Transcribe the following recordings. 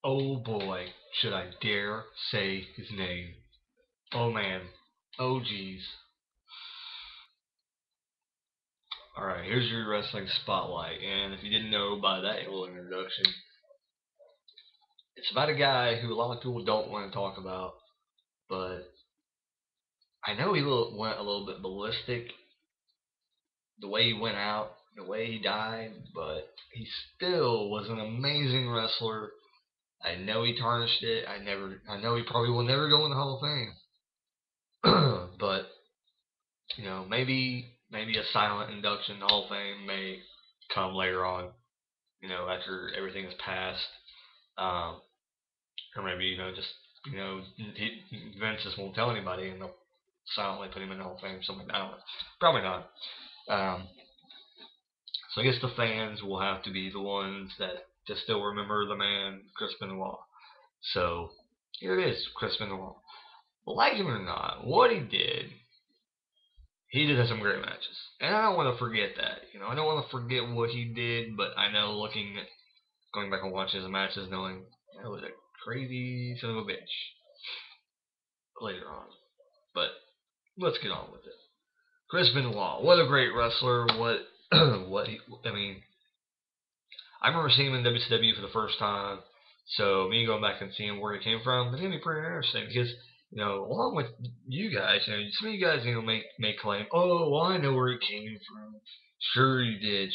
Oh boy, should I dare say his name? Oh man. Oh geez. Alright, here's your wrestling spotlight. And if you didn't know by that little introduction, it's about a guy who a lot of people don't want to talk about, but I know he went a little bit ballistic the way he went out, the way he died, but he still was an amazing wrestler. I know he tarnished it. I know he probably will never go in the Hall of Fame. But maybe a silent induction to Hall of Fame may come later on. After everything is passed, um, or maybe just Vince just won't tell anybody and they'll silently put him in the Hall of Fame. Something like that. I don't know. Probably not. Um, so I guess the fans will have to be the ones that just still remember the man, Chris Benoit. So here it is, Chris Benoit. Like him or not, what he did have some great matches, and I don't want to forget that. I don't want to forget what he did, but I know going back and watching his matches, knowing that was a crazy son of a bitch later on. But let's get on with it. Chris Benoit, what a great wrestler! I mean, I remember seeing him in WCW for the first time. So me going back and seeing where he came from, it's gonna be pretty interesting because along with you guys, some of you guys, may claim, oh, well, I know where he came from. Sure you did.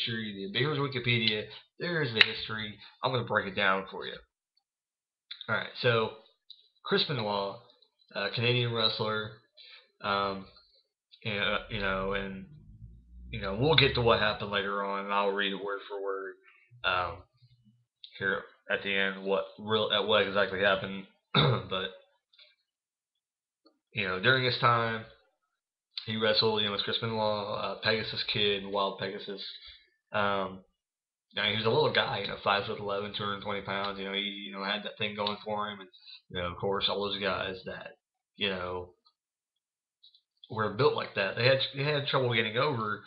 But here's Wikipedia. There's the history. I'm gonna break it down for you. All right, so Chris Benoit, Canadian wrestler, um, and we'll get to what happened later on, and I'll read it word for word. Um, Here at the end what exactly happened. But during his time, he wrestled with Chris Benoit, Pegasus Kid, Wild Pegasus. Um, he was a little guy, 5'11", 220 pounds. He had that thing going for him, and of course all those guys that you know were built like that. They had trouble getting over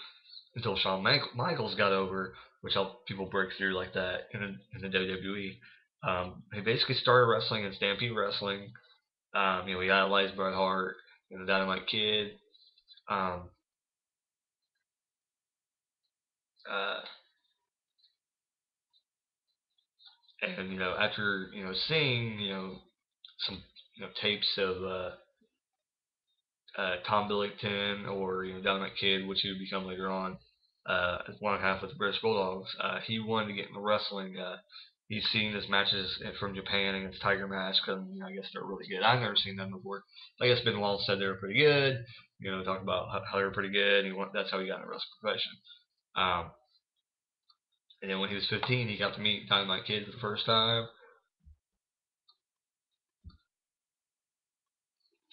until Shawn Michaels got over, which helped people break through like that in the WWE. He basically started wrestling in Stampede Wrestling. He idolized Bret Hart, the Dynamite Kid. Um, uh, and after seeing some tapes of Tom Billington or Dynamite Kid, which he would become later on, as one half with the British Bulldogs, he wanted to get into wrestling. He's seen his matches from Japan against Tiger Mask, because I guess they're really good. I've never seen them before. I guess Benoit said they were pretty good. Talk about how they were pretty good. That's how he got into wrestling profession. Um, and then when he was 15, he got to meet Dynamite Kid for the first time.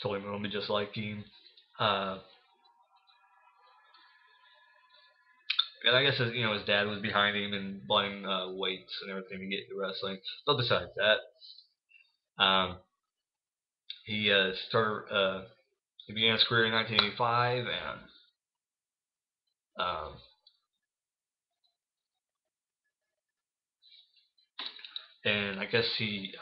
Told him he wanted to be just like him. Uh, and I guess his dad was behind him and buying weights and everything to get into wrestling. But besides that, um, he started. He began his career in 1985, um, and I guess he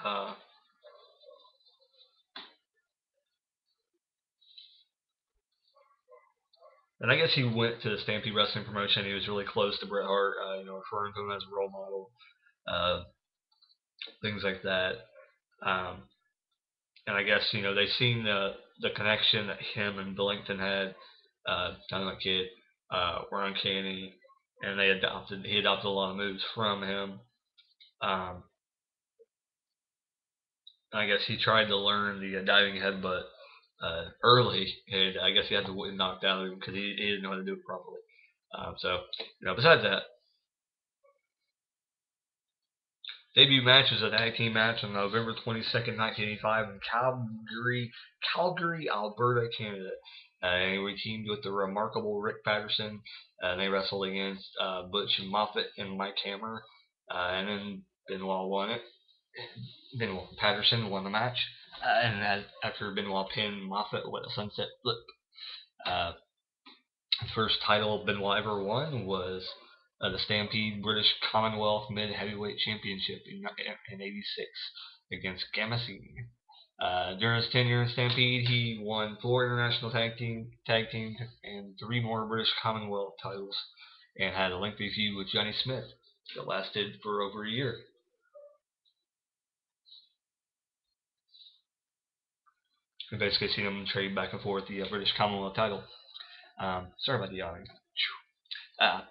went to the Stampede Wrestling promotion. He was really close to Bret Hart, referring to him as a role model, uh, things like that. Um, and I guess they seen the connection that him and Billington had, Dynamite Kid, were uncanny, and he adopted a lot of moves from him. Um, I guess he tried to learn the diving headbutt early, and I guess he had to knocked out of him because he didn't know how to do it properly. So besides that, debut match was a tag team match on November 22nd, 1985, in Calgary, Alberta, Canada. And we teamed with the remarkable Rick Patterson, and they wrestled against Butch Moffat and Mike Hammer. And then Benoit won it. Benoit Patterson won the match. After Benoit pinned Moffat with a sunset flip. Uh, the first title Benoit ever won was the Stampede British Commonwealth Mid Heavyweight Championship in '86 against Gamasini. During his tenure in Stampede, he won 4 international tag team, and 3 more British Commonwealth titles, and had a lengthy feud with Johnny Smith that lasted for over a year. We basically seen him trade back and forth the British Commonwealth title. Sorry about the yawning. Uh,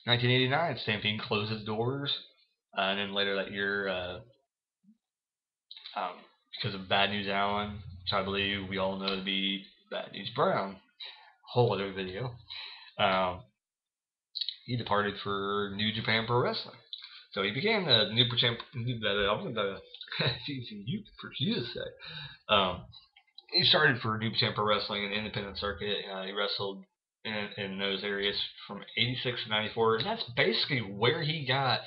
1989, Stampede closed its doors, and then later that year, um, because of Bad News Allen, which I believe we all know to be Bad News Brown, whole other video, um, he departed for New Japan Pro Wrestling. So he began the New Japan. He started for New Japan Pro Wrestling in the independent circuit. He wrestled in those areas from '86 to '94, and that's basically where he got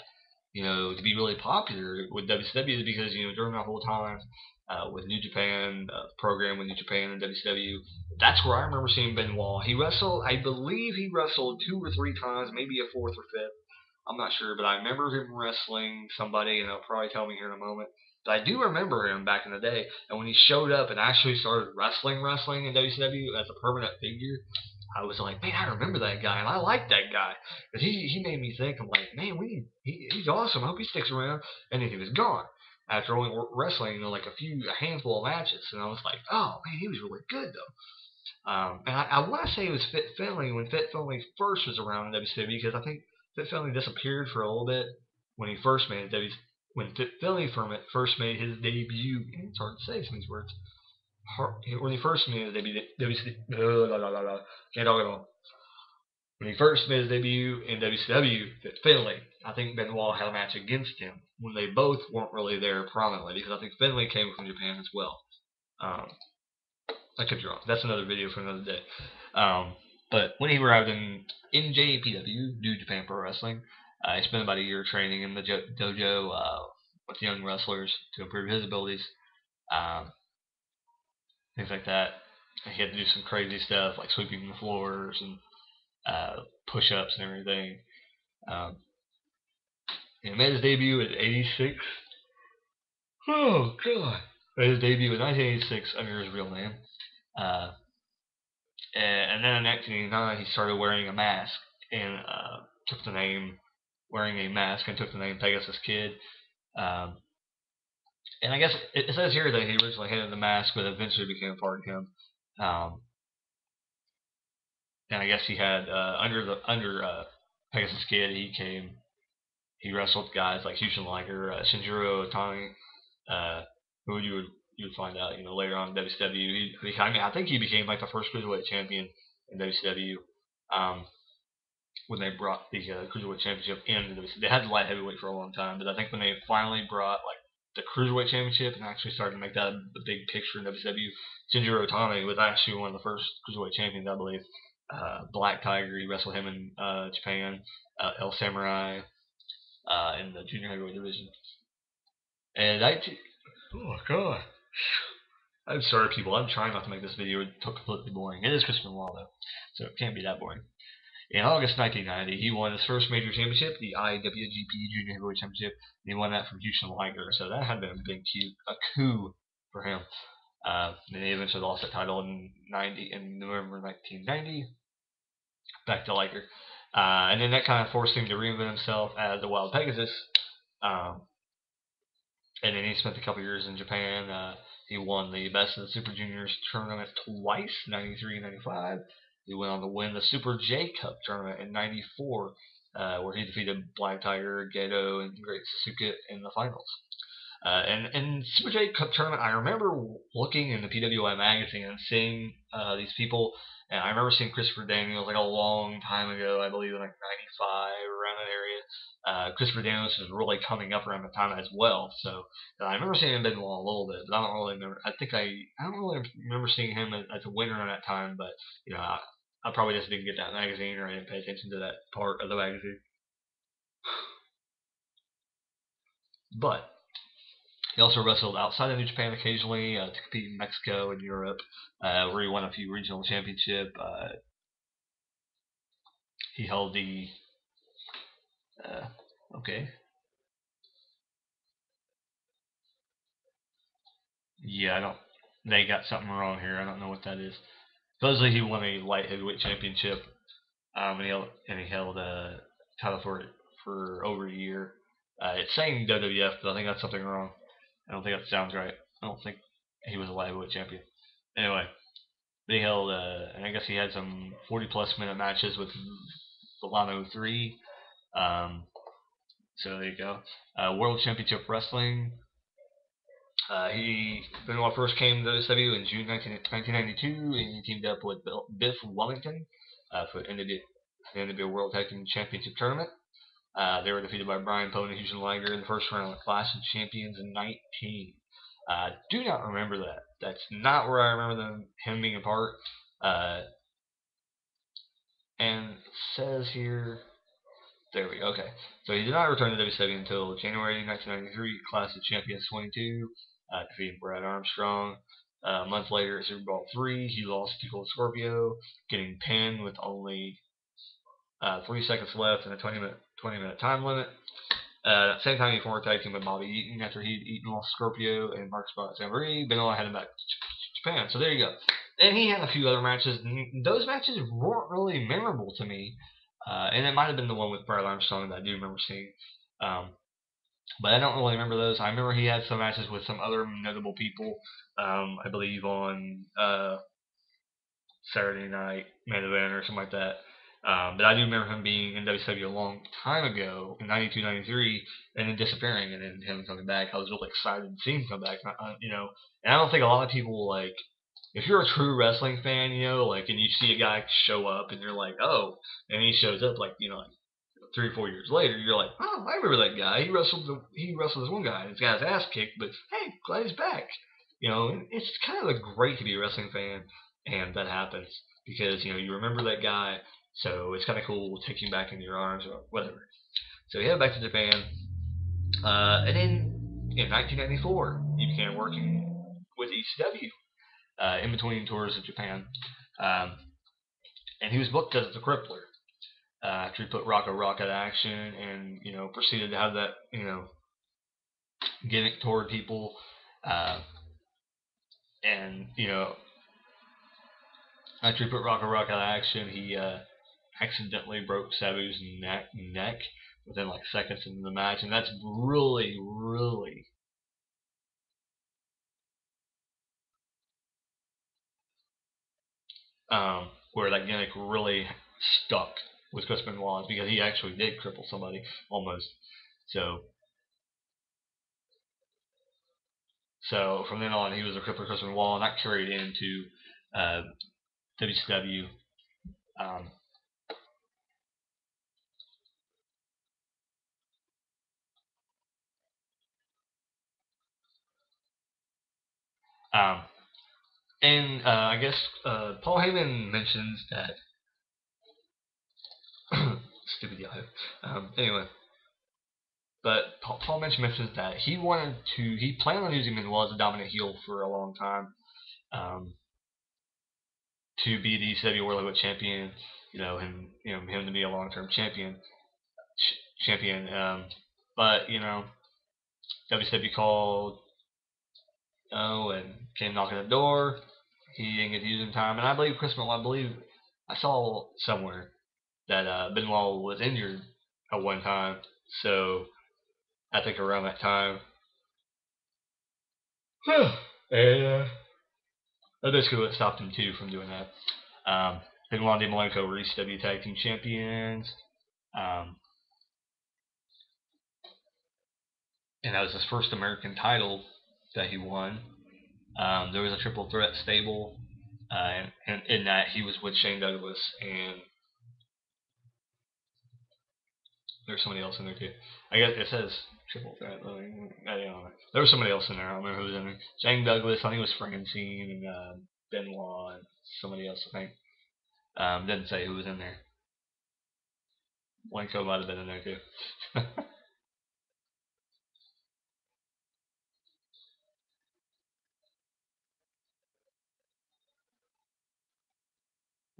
to be really popular with WCW, because during that whole time with New Japan program with New Japan and WCW, that's where I remember seeing Benoit. He wrestled, I believe he wrestled 2 or 3 times, maybe a fourth or fifth. I'm not sure, but I remember him wrestling somebody, and they'll probably tell me here in a moment. But I do remember him back in the day, and when he showed up and actually started wrestling in WCW as a permanent figure, I was like, man, I remember that guy, and I like that guy. Because he made me think, I'm like, man, he's awesome. I hope he sticks around. And then he was gone after only wrestling, like a handful of matches. And I was like, oh, man, he was really good, though. And I want to say it was Fit Finley when Fit Finley first was around in WCW, because I think Fit Finley disappeared for a little bit when he first made it. When Fit Finley first made his debut, it's hard to say some of these words. When he first made his debut, can't talk at all. When he first made his debut in WCW at Finley, I think Benoit had a match against him when they both weren't really there prominently, because I think Finley came from Japan as well. Um, I could be wrong. That's another video for another day. But when he arrived in NJPW, New Japan Pro Wrestling, he spent about a year training in the dojo with young wrestlers to improve his abilities, um, things like that. He had to do some crazy stuff like sweeping the floors and push-ups and everything. Um, he made his debut in '86. Oh god! Made his debut in 1986 under his real name. Uh, and then in 1989 he started wearing a mask and took the name wearing a mask and took the name Pegasus Kid. Um, and I guess it says here that he originally hated the mask, but eventually became a part of him. Um, and I guess he had under Pegasus Kid, he wrestled guys like Hushin Liger, Shinjiro Otani, uh, who you would find out later on in WCW. I think he became like the first cruiserweight champion in WCW. Um, when they brought the cruiserweight championship in, they had the light heavyweight for a long time, but I think when they finally brought like the cruiserweight championship and actually started to make that the big picture in WCW, Shinjiro Otani was actually one of the first cruiserweight champions, I believe. Black Tiger, he wrestled him in Japan. El Samurai in the junior heavyweight division. And oh god. I'm sorry, people. I'm trying not to make this video completely boring. It is Christopher Law, though, so it can't be that boring. In August 1990, he won his first major championship, the IWGP Junior Heavyweight Championship. And he won that from Hushin Liger, so that had been a coup for him. And he eventually lost that title in November 1990, back to Liger. And then that kind of forced him to reinvent himself as the Wild Pegasus. Um, and then he spent a couple years in Japan. He won the Best of the Super Juniors tournament twice, '93 and '95. He went on to win the Super J Cup tournament in '94, where he defeated Black Tiger, Gedo, and Great Sasuke in the finals. And Super J Cup tournament, I remember looking in the PWI magazine and seeing these people, and I remember seeing Christopher Daniels like a long time ago, I believe in like '95, around that area. Christopher Daniels was really coming up around the time as well, so I remember seeing him Benoit a little bit, but I don't really remember. I don't really remember seeing him as a winner at that time, but I probably just didn't get that magazine, or I didn't pay attention to that part of the magazine. But he also wrestled outside of New Japan occasionally to compete in Mexico and Europe, where he won a few regional championships. He held the Okay. Yeah, I don't. They got something wrong here. I don't know what that is. Supposedly he won a light heavyweight championship, and he held a title for over a year. It's saying WWF, but I think that's something wrong. I don't think that sounds right. I don't think he was a light heavyweight champion. Anyway, they held, and I guess he had some 40-plus minute matches with Solano 3. Um, so there you go. World Championship Wrestling. He Benoit first came to WWE in June 1992, and he teamed up with Biff Wellington for the NWA World Tag Team Championship Tournament. They were defeated by Brian Pone and Houston Liger in the first round of Clash of Champions in 19. Do not remember that. That's not where I remember him being a part. Uh, and it says here, there we go. Okay, so he did not return to WWE until January 1993, Clash of Champions 22, defeating Brad Armstrong. A month later at Super Bowl 3, he lost to Cold Scorpio, getting pinned with only 3 seconds left in a 20-minute time limit. At the same time, he formed a tag team with Bobby Eaton after he'd eaten off Scorpio and Mark Spot Samurai. Benoit had him back to Japan. So there you go. And he had a few other matches. Those matches weren't really memorable to me. And it might have been the one with Brad Armstrong that I do remember seeing. Um, but I don't really remember those. I remember he had some matches with some other notable people. I believe on Saturday Night Main Event or something like that. But I do remember him being in WCW a long time ago, in 92, 93, and then disappearing, and then him coming back. I was really excited to see him come back, and I don't think a lot of people, like, if you're a true wrestling fan, like, and you see a guy show up, and you're like, oh, and he shows up, like, like 3 or 4 years later, you're like, oh, I remember that guy. He wrestled this one guy, and he's got his ass kicked, but hey, glad he's back. It's kind of great to be a wrestling fan, and that happens because you remember that guy, so it's kind of cool taking him back into your arms or whatever. So he headed back to Japan, and then in 1994, he began working with ECW in between tours of Japan, um, and he was booked as the Crippler. After he put Rocco Rock out of action and proceeded to have that gimmick toward people, uh, and after he put Rocco Rock out of action, he accidentally broke Sabu's neck within like seconds into the match, and that's really where that gimmick really stuck with Chris Benoit because he actually did cripple somebody almost. So so from then on, he was a crippler Chris Benoit, and that carried into uh, WCW. Um, um, and I guess Paul Heyman mentions that stupid Yahoo. Anyway, but Paul mentions that he planned on using Benoit as a dominant heel for a long time, um, to be the ECW World Heavyweight Champion, him to be a long-term champion. But WCW called, and came knocking at the door. He didn't get to use it in time, and I believe Chris Benoit. I believe I saw somewhere that Benoit was injured at one time, so I think around that time, and that basically what stopped him too from doing that. Benoit and Malenko were ECW Tag Team Champions, um, and that was his first American title that he won. There was a triple threat stable, and in that he was with Shane Douglas, and there's somebody else in there too. I guess it says triple threat. But I don't know. There was somebody else in there. I don't remember who was in there. Shane Douglas. I think it was Francine and Benoit and somebody else. I think. Didn't say who was in there. Wanko might have been in there too.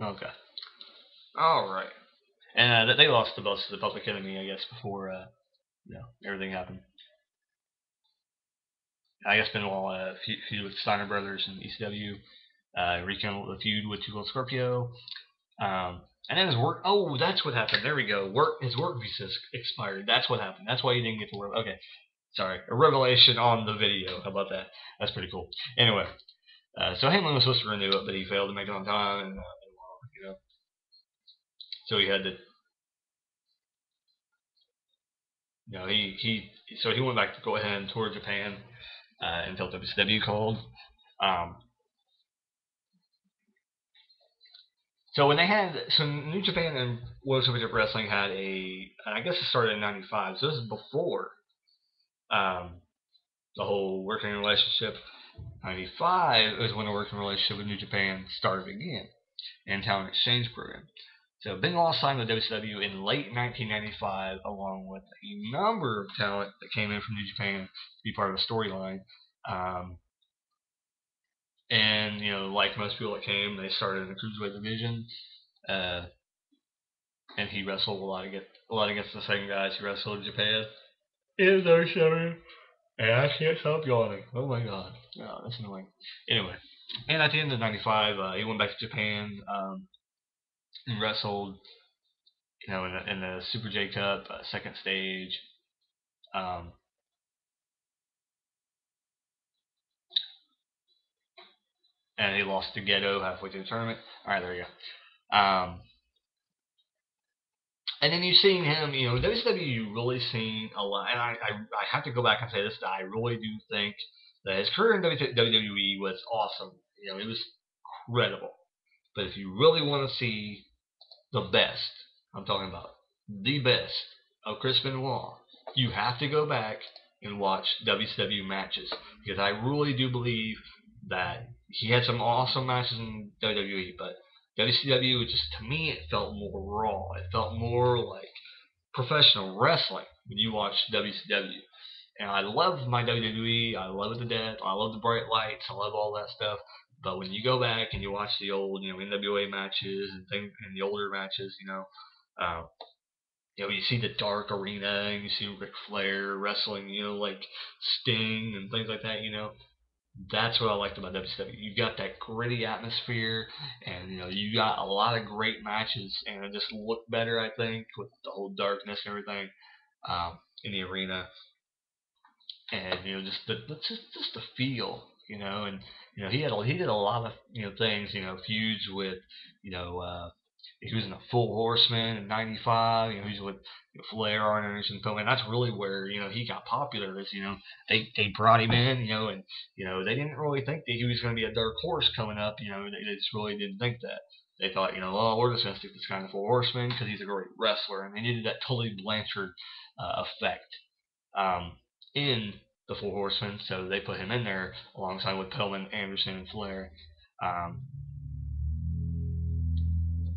Okay. All right. And they lost the belts to the Public Enemy, I guess, before everything happened. I guess Benoit feud with Steiner Brothers and ECW. Rekindled the feud with Too Cold Scorpio. And then his work. Oh, that's what happened. There we go. His work visa expired. That's what happened. That's why he didn't get to work. Okay, sorry. A revelation on the video. How about that? That's pretty cool. Anyway, so Heyman was supposed to renew it, but he failed to make it on time, and so he had to. He went back to go ahead and tour Japan until WCW called. Um, So New Japan and World Championship Wrestling had I guess it started in '95. So this is before um, the whole working relationship. '95 is when the working relationship with New Japan started again, and talent exchange program. So Benoit signed with WCW in late 1995, along with a number of talent that came in from New Japan to be part of the storyline. Um, and like most people that came, they started in the cruiserweight division. Uh, and he wrestled a lot against the same guys he wrestled in Japan. It was WCW, and I can't stop yawning. Oh my god, no, that's annoying. Anyway, and at the end of '95, he went back to Japan and wrestled, in the Super J Cup second stage. Um, and he lost to Ghetto halfway through the tournament. All right, there you go. And then you've seen him, WCW. You really seen a lot, and I have to go back and say this. That I really do think that his career in WWE was awesome. It was incredible. But if you really want to see the best, I'm talking about the best of Chris Benoit, you have to go back and watch WCW matches, because I really do believe that he had some awesome matches in WWE, but WCW just, to me, it felt more raw. It felt more like professional wrestling when you watch WCW. And I love my WWE. I love it to death. I love the bright lights. I love all that stuff. But when you go back and you watch the old, NWA matches and things, and the older matches, uh, you see the dark arena and you see Ric Flair wrestling, like Sting and things like that. That's what I liked about WCW. You got that gritty atmosphere, and you got a lot of great matches, and it just looked better, I think, with the whole darkness and everything in the arena, and just the feel, and he did a lot of things, feuds with you know he was in the Full Horseman in '95. He was with Flair, Arn Anderson, Pillman. That's really where he got popular. Is they brought him in, and they didn't really think that he was going to be a dark horse coming up. They just really didn't think that. They thought, oh, we're just going to stick this guy in the Full Horseman because he's a great wrestler, and they needed that Tully Blanchard effect in the Four Horsemen, so they put him in there alongside with Pillman, Anderson, and Flair. Um,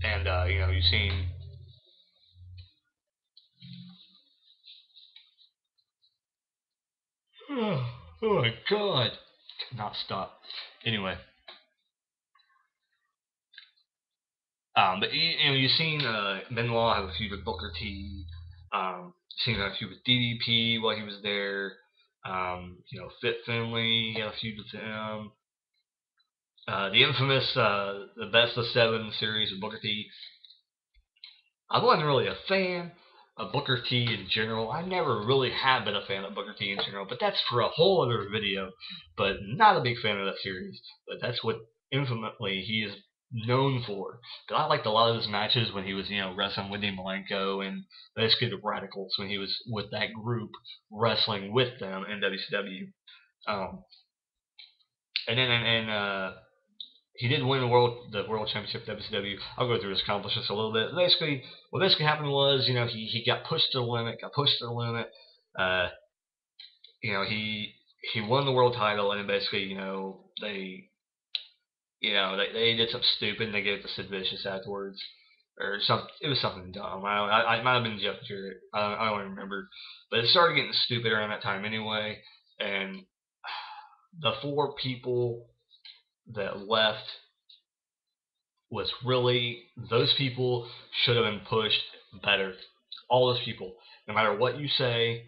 and you've seen. Oh my God! Not stop. Anyway, but you've seen Benoit have a feud with Booker T. Seen him have a feud with DDP while he was there. Fit Finley, he had a feud with him. The infamous the Best of Seven series with Booker T. I wasn't really a fan of Booker T in general. I never really have been a fan of Booker T in general, but that's for a whole other video. But not a big fan of that series. But that's what infamously he is known for. But I liked a lot of his matches when he was, wrestling with Dean Malenko and basically the Radicals when he was with that group wrestling with them in WCW. Um, and then he did win the world championship at WCW. I'll go through his accomplishments a little bit. Basically, what basically happened was, he got pushed to the limit, Uh, he won the world title, and then basically, they did something stupid, and they gave it to Sid Vicious afterwards, or something. It was something dumb. I might have been Jeff Jarrett. I don't remember, but it started getting stupid around that time anyway, and the four people that left was really, those people should have been pushed better. All those people, no matter what you say,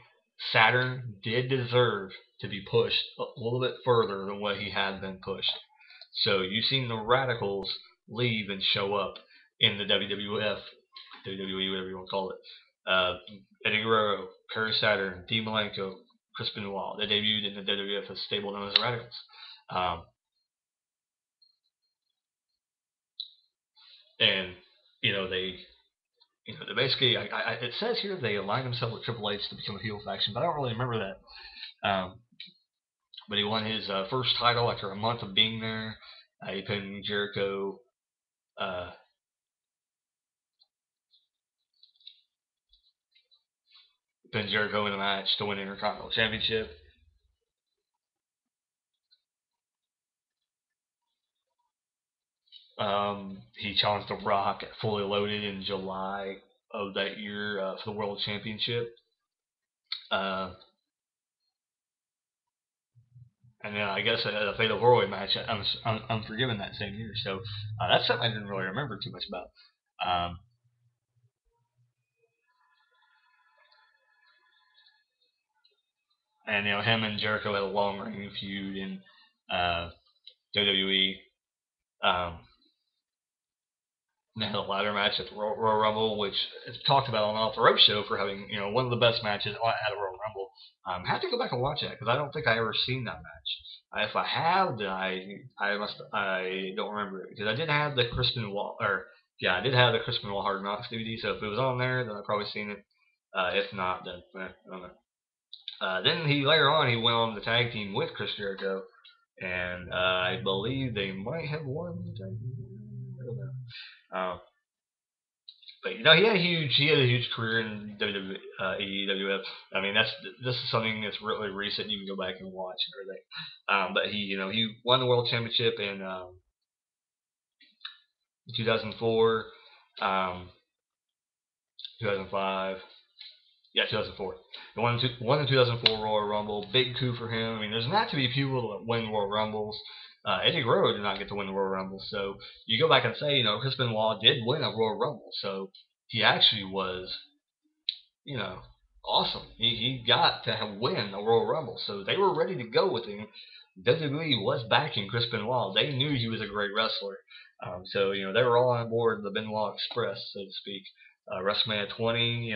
Saturn did deserve to be pushed a little bit further than what he had been pushed. So you've seen the radicals leave and show up in the WWF, WWE, whatever you want to call it. Uh, Eddie Guerrero, Perry Saturn, Dean Malenko, Chris Benoit. They debuted in the WWF as a stable known as the Radicals. Um, and they they basically, it says here they aligned themselves with Triple H to become a heel faction, but I don't really remember that. But he won his first title after a month of being there. He pinned Jericho. Uh, pinned Jericho in a match to win the Intercontinental Championship. He challenged The Rock at Fully Loaded in July of that year for the World Championship. Uh, and then I guess a Fatal 4-Way match, Unforgiven that same year. So that's something I didn't really remember too much about. Um, and him and Jericho had a long reigning feud in WWE. Um, they had a ladder match at the Royal Rumble, which is talked about on Off the Rope Show for having one of the best matches at a Royal Rumble. I have to go back and watch that because I don't think I ever seen that match. If I have, then I don't remember it because I did have the Crispin Wall or yeah, I did have the Crispin Wall Hard Knocks DVD. So if it was on there, then I probably seen it. If not, then I don't know. Then he later on he went on the tag team with Chris Jericho, and I believe they might have won the tag team. I don't know. But he had a huge career in AEWF. I mean this is something that's really recent. You can go back and watch and everything. But he won the world championship in 2004, 2005. Yeah, 2004. He won the 2004 Royal Rumble. Big coup for him. I mean, there's not to be people that win Royal Rumbles. Eddie Guerrero did not get to win the Royal Rumble. So you go back and say, Chris Benoit did win a Royal Rumble. So he actually was, you know, awesome. He got to win a Royal Rumble. So they were ready to go with him. WWE was backing Chris Benoit. They knew he was a great wrestler. So they were all on board the Benoit Express, so to speak. WrestleMania 20,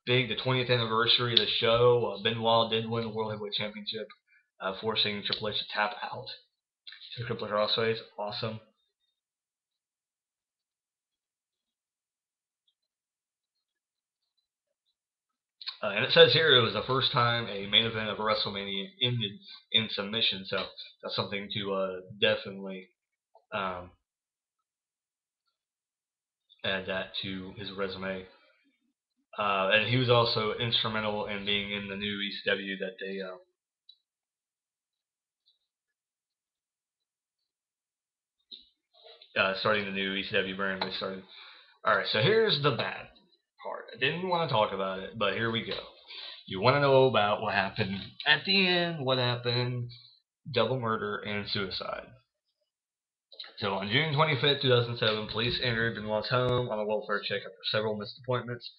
the 20th anniversary of the show. Benoit did win the World Heavyweight Championship, forcing Triple H to tap out to the Crippler Crossface. Awesome. And it says here it was the first time a main event of a WrestleMania ended in submission, so that's something to definitely um, add that to his resume. And he was also instrumental in being in the new ECW that they starting the new ECW brand they started. All right, so here's the bad part. I didn't want to talk about it, but here we go. You want to know about what happened at the end? What happened? Double murder and suicide. So on June 25th, 2007, police entered Benoit's home on a welfare check after several missed appointments.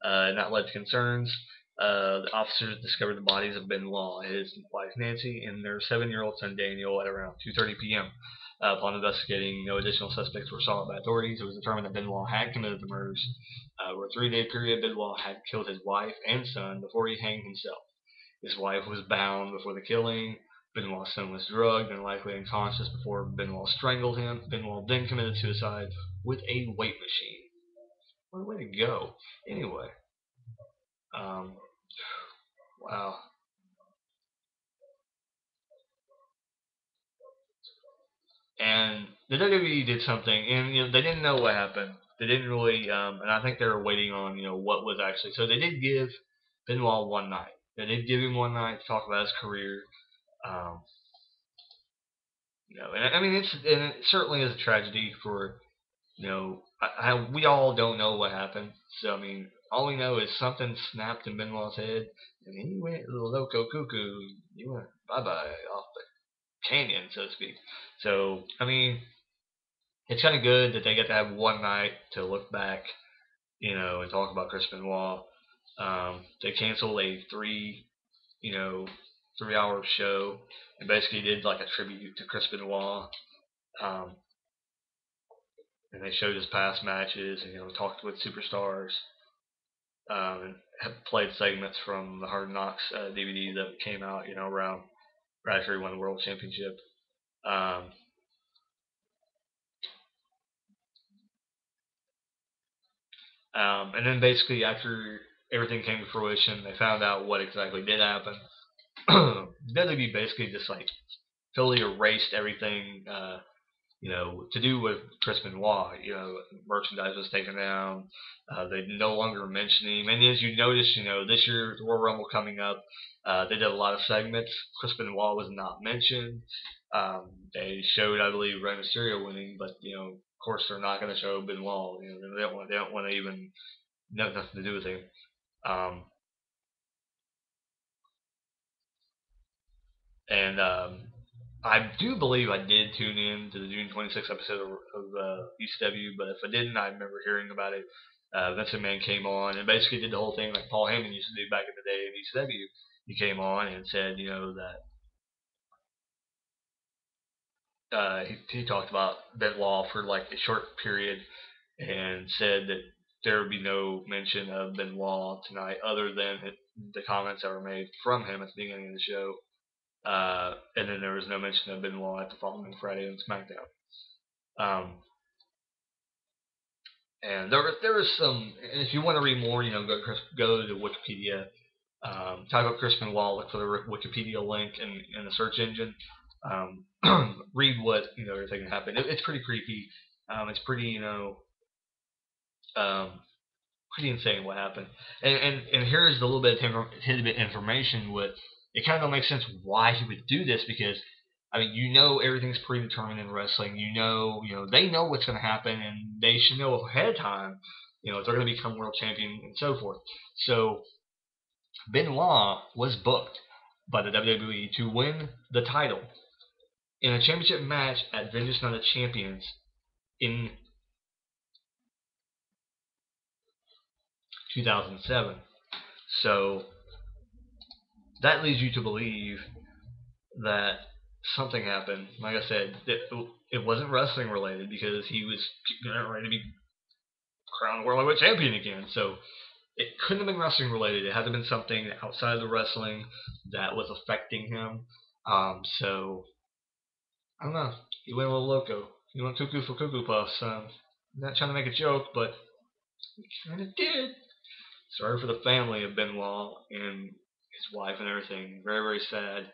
Not led to concerns. The officers discovered the bodies of Benoit, his wife Nancy, and their 7-year-old son Daniel at around 2:30 p.m. Upon investigating, no additional suspects were sought by authorities. It was determined that Benoit had committed the murders. Over a 3-day period, Benoit had killed his wife and son before he hanged himself. His wife was bound before the killing. Benoit's son was drugged and likely unconscious before Benoit strangled him. Benoit then committed suicide with a weight machine. What a way to go. Anyway, um, wow. And the WWE did something, and they didn't know what happened. They didn't really, and I think they were waiting on what was actually. So they did give Benoit one night. They did give him one night to talk about his career. Um, and I mean it certainly is a tragedy for we all don't know what happened. So I mean, all we know is something snapped in Benoit's head, and he went loco cuckoo. He went bye bye off the canyon, so to speak. So I mean, it's kind of good that they get to have one night to look back, and talk about Chris Benoit. They canceled a 3-hour show and basically did like a tribute to Chris Benoit. Um, and they showed his past matches and talked with superstars, and have played segments from the Hard Knocks DVD that came out around right after he won the world championship. Um, and then basically after everything came to fruition, they found out what exactly did happen. WWE basically just like totally erased everything to do with Chris Benoit. Merchandise was taken down. They no longer mention him. And as you notice, this year, the Royal Rumble coming up, they did a lot of segments. Chris Benoit was not mentioned. They showed, I believe, Rey Mysterio winning, but of course, they're not going to show Benoit. They don't want to even have nothing to do with him. Um, and I do believe I did tune in to the June 26th episode of ECW, but if I didn't, I remember hearing about it. Vince McMahon came on and basically did the whole thing like Paul Heyman used to do back in the day in ECW. He came on and said, that he talked about Benoit for like a short period and said that there would be no mention of Benoit tonight other than the comments that were made from him at the beginning of the show. And then there was no mention of Benoit the following Friday on SmackDown. Um, and there was some. If you want to read more, go to Wikipedia. Type up Chris Benoit, look for the Wikipedia link in the search engine. Read what everything that happened. It's pretty creepy. It's pretty um, pretty insane what happened. And here's a little bit of tidbit information. What it kind of makes sense why he would do this because I mean everything's predetermined in wrestling. They know what's going to happen and they should know ahead of time. If they're going to become world champion and so forth. So Benoit was booked by the WWE to win the title in a championship match at Vengeance on the Champions in 2007. So that leads you to believe that something happened. Like I said, it wasn't wrestling related because he was ready to be crowned world heavyweight champion again. So it couldn't have been wrestling related. It had to have been something outside of the wrestling that was affecting him. So I don't know. He went a little loco. He went cuckoo for cuckoo puffs. I'm not trying to make a joke, but he kind of did. Sorry for the family of Benoit and his wife and everything. Very, very sad.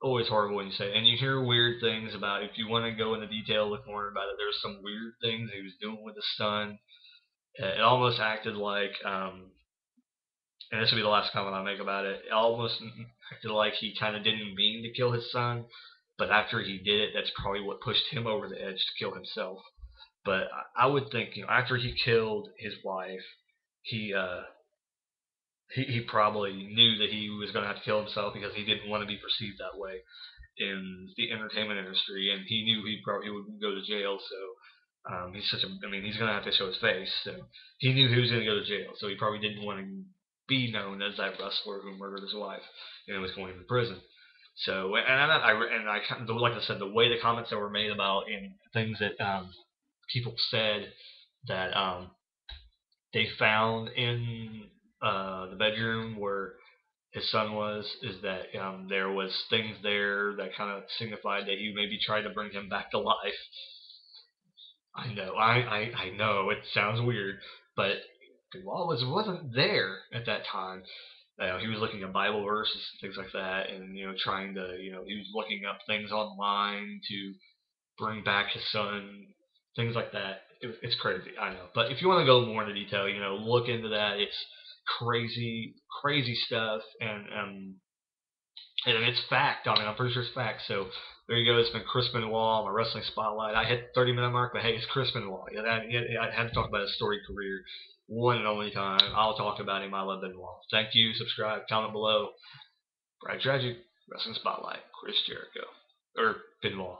Always horrible when you say it. And you hear weird things about it. If you want to go into detail, look more about it. There's some weird things he was doing with his son. It almost acted like, and this will be the last comment I make about it. It almost acted like he kind of didn't mean to kill his son, but after he did it, that's probably what pushed him over the edge to kill himself. But I would think, after he killed his wife, he he probably knew that he was going to have to kill himself because he didn't want to be perceived that way in the entertainment industry, and he knew he probably would go to jail. So he's going to have to show his face. So he knew he was going to go to jail. So he probably didn't want to be known as that wrestler who murdered his wife and was going to prison. So like I said, the way the comments that were made about and things that people said that they found in the bedroom where his son was is that there was things there that kind of signified that he maybe tried to bring him back to life. I know, I know, it sounds weird, but Benoit wasn't there at that time. He was looking at Bible verses and things like that, and trying to he was looking up things online to bring back his son, things like that. It's crazy, I know. But if you want to go more into detail, look into that. It's crazy, crazy stuff, and it's fact. I mean, I'm pretty sure it's fact. So there you go. It's been Chris Benoit, my wrestling spotlight. I hit the 30-minute mark, but hey, it's Chris Benoit. I had to talk about his storied career, one and only time. I'll talk about him. I love Benoit. Thank you. Subscribe. Comment below. Brad Tragic, Wrestling Spotlight. Chris Jericho or Benoit.